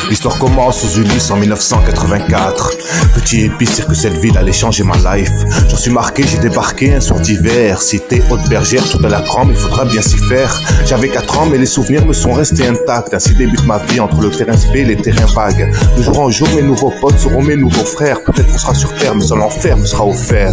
L'histoire commence aux Ulysses en 1984. Petit épice, dire que cette ville allait changer ma life. J'en suis marqué, j'ai débarqué un soir d'hiver. Cité Haute-Bergère, tout à la crampe, il faudra bien s'y faire. J'avais 4 ans, mais les souvenirs me sont restés intacts. Ainsi débute ma vie entre le terrain spé et les terrains vagues. De jour en jour, mes nouveaux potes seront mes nouveaux frères. Peut-être qu'on sera sur terre, mais seul l'enfer me sera offert.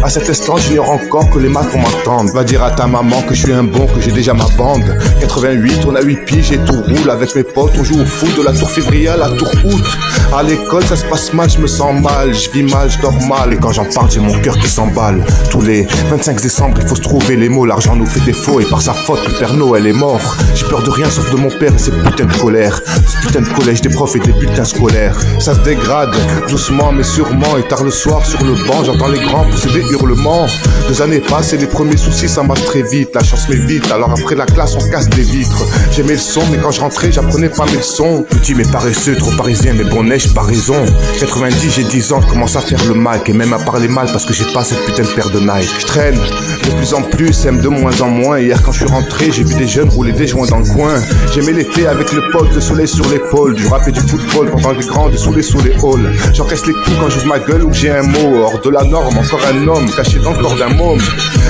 À cet instant, j'ignore encore que les maths m'attendent. Va dire à ta maman que je suis un bon, que j'ai déjà ma bande. 88, on a 8 piges et tout roule. Avec mes potes, on joue au foot de la tour février à la tour août. À l'école, ça se passe mal, je me sens mal. Je vis mal, je dors mal. Et quand j'en parle, j'ai mon cœur qui s'emballe. Tous les 25 décembre, il faut se trouver les mots. L'argent nous fait défaut et par sa faute, le Père Noël est mort. J'ai peur de rien sauf de mon père et ses putains de colère. Ce putain de collège des profs et des bulletins scolaires. Ça se dégrade, doucement mais sûrement. Et tard le soir, sur le banc, j'entends les grands pousser des hurlements. 2 années passent et les premiers soucis s'amassent très vite. La chance m'est vite, alors après la classe, on casse des vitres. J'aimais le son, mais quand je rentrais, j'apprenais pas mes leçons. Petit mais paresseux, trop parisien, mais bon neige, pas raison. 90, j'ai 10 ans, je commence à faire le Mac et même à parler mal parce que j'ai pas cette putain de paire de Nike. Je traîne de plus en plus, aime de moins en moins. Hier quand je suis rentré, j'ai vu des jeunes rouler des joints dans le coin. J'aimais l'été avec le pote, le soleil sur l'épaule. Du rap et du football, pendant les grands, de saouler sous les halls. J'encaisse les coups quand j'ouvre ma gueule ou que j'ai un mot. Hors de la norme, encore un homme caché dans le corps d'un môme.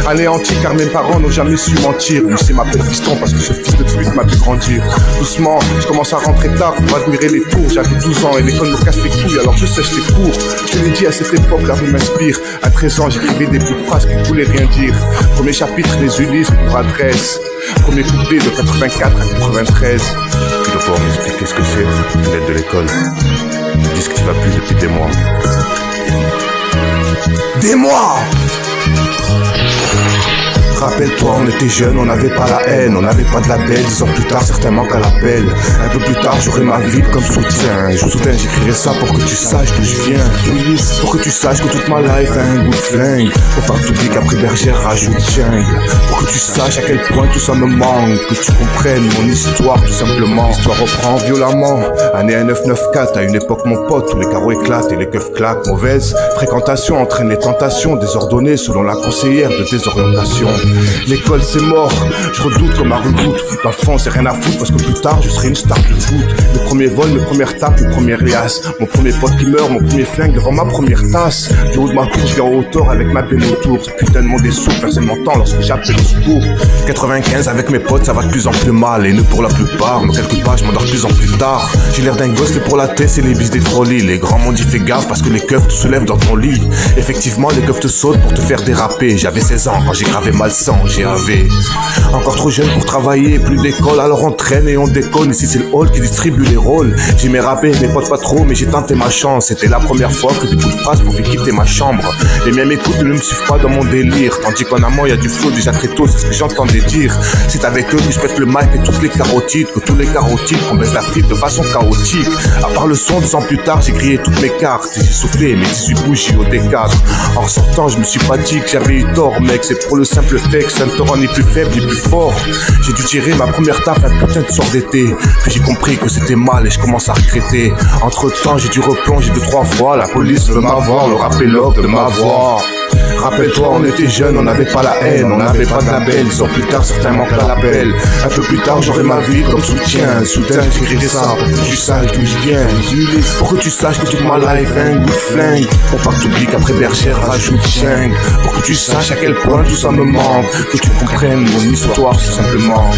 Anéanti car mes parents n'ont jamais su mentir. Ou c'est m'appelle fiston parce que ce fils de pute m'a vu grandir. Doucement, je commence à rentrer tard pour admirer les tours. J'avais 12 ans et l'école me casse les couilles, alors je sèche les cours. Je te l'ai dit à cette époque, la rue m'inspire. À 13 ans, j'écrivais des bouts de phrases qui ne voulaient rien dire. Premier chapitre, les Ulysses pour adresse. Premier couplet de 84 à 93. Tu dois pouvoir m'expliquer ce que c'est, une lettre de l'école. Ils disent que tu vas plus depuis des mois. Des mois! Rappelle-toi, on était jeunes, on n'avait pas la haine, on n'avait pas de label. 10 ans plus tard, certains manquent à l'appel. Un peu plus tard, j'aurai ma vie comme soutien. Je soutiens, j'écrirai ça pour que tu saches d'où je viens. Pour que tu saches que toute ma life a un goût de flingue. Pour pas que tu oublies qu'après Bergère rajoute jungle. Pour que tu saches à quel point tout ça me manque. Que tu comprennes mon histoire tout simplement. L'histoire reprend violemment. Année 1994, à une époque mon pote, où les carreaux éclatent et les keufs claquent. Mauvaise fréquentation entraîne les tentations désordonnées selon la conseillère de désorientation. L'école c'est mort, je redoute comme un redoute. Dans le fond c'est rien à foutre parce que plus tard je serai une star du foot. Mes premiers vols, mes premières tapes, mes premières liasses. Mon premier pote qui meurt, mon premier flingue devant ma première tasse. Du haut de ma tour, je viens au hauteur avec ma benne autour. Ce putain de monde est sourd, personne m'entend lorsque j'appelle au secours. 95 avec mes potes ça va de plus en plus mal. Et nous pour la plupart, mais quelque part je m'endors de plus en plus tard. J'ai l'air d'un gosse, c'est pour la tête, c'est les bis des trolleys. Les grands m'ont dit fais gaffe parce que les keufs te soulèvent dans ton lit. Effectivement les keufs te sautent pour te faire déraper. J'avais 16 ans quand j'ai gravé mal sang, GAV. Encore trop jeune pour travailler, plus d'école, alors on traîne et on déconne. Ici c'est le hall qui distribue les rôles. J'ai mes rappés, mes potes pas trop, mais j'ai tenté ma chance. C'était la première fois que des bouts de phrases pouvaient quitter ma chambre. Les miens m'écoutent, ne me suivent pas dans mon délire. Tandis qu'en amont y'a du flow déjà très tôt, c'est ce que j'entendais dire. C'est avec eux que je pète le mic et toutes les carotides. Que tous les carotides, qu'on baisse la frite de façon chaotique. À part le son, 2 ans plus tard, j'ai grillé toutes mes cartes. Et j'ai soufflé mes 18 bougies au D4. En ressortant, je me suis pas dit que j'avais eu tort, mec. C'est pour le simple fait que ça ne te rend ni plus faible ni plus fort. J'ai dû tirer ma première taf un putain de soir d'été. Puis j'ai compris que c'était mal et je commence à regretter. Entre temps j'ai dû replonger 2-3 fois. La police veut m'avoir, le rap est l'ordre de m'avoir. Rappelle-toi, on était jeunes, on n'avait pas la haine, on n'avait pas de label. 10 ans plus tard, certains manquent à l'appel. Un peu plus tard, j'aurai ma vie comme soutien. Soudain, j'écrirai ça pour que tu saches d'où je viens. Pour que tu saches que toute ma life a un goût de flingue. Pour pas que tu oublies qu'après Bergère rajoute jungle. Pour que tu saches à quel point tout ça me manque. Que tu comprennes mon histoire, tout simplement.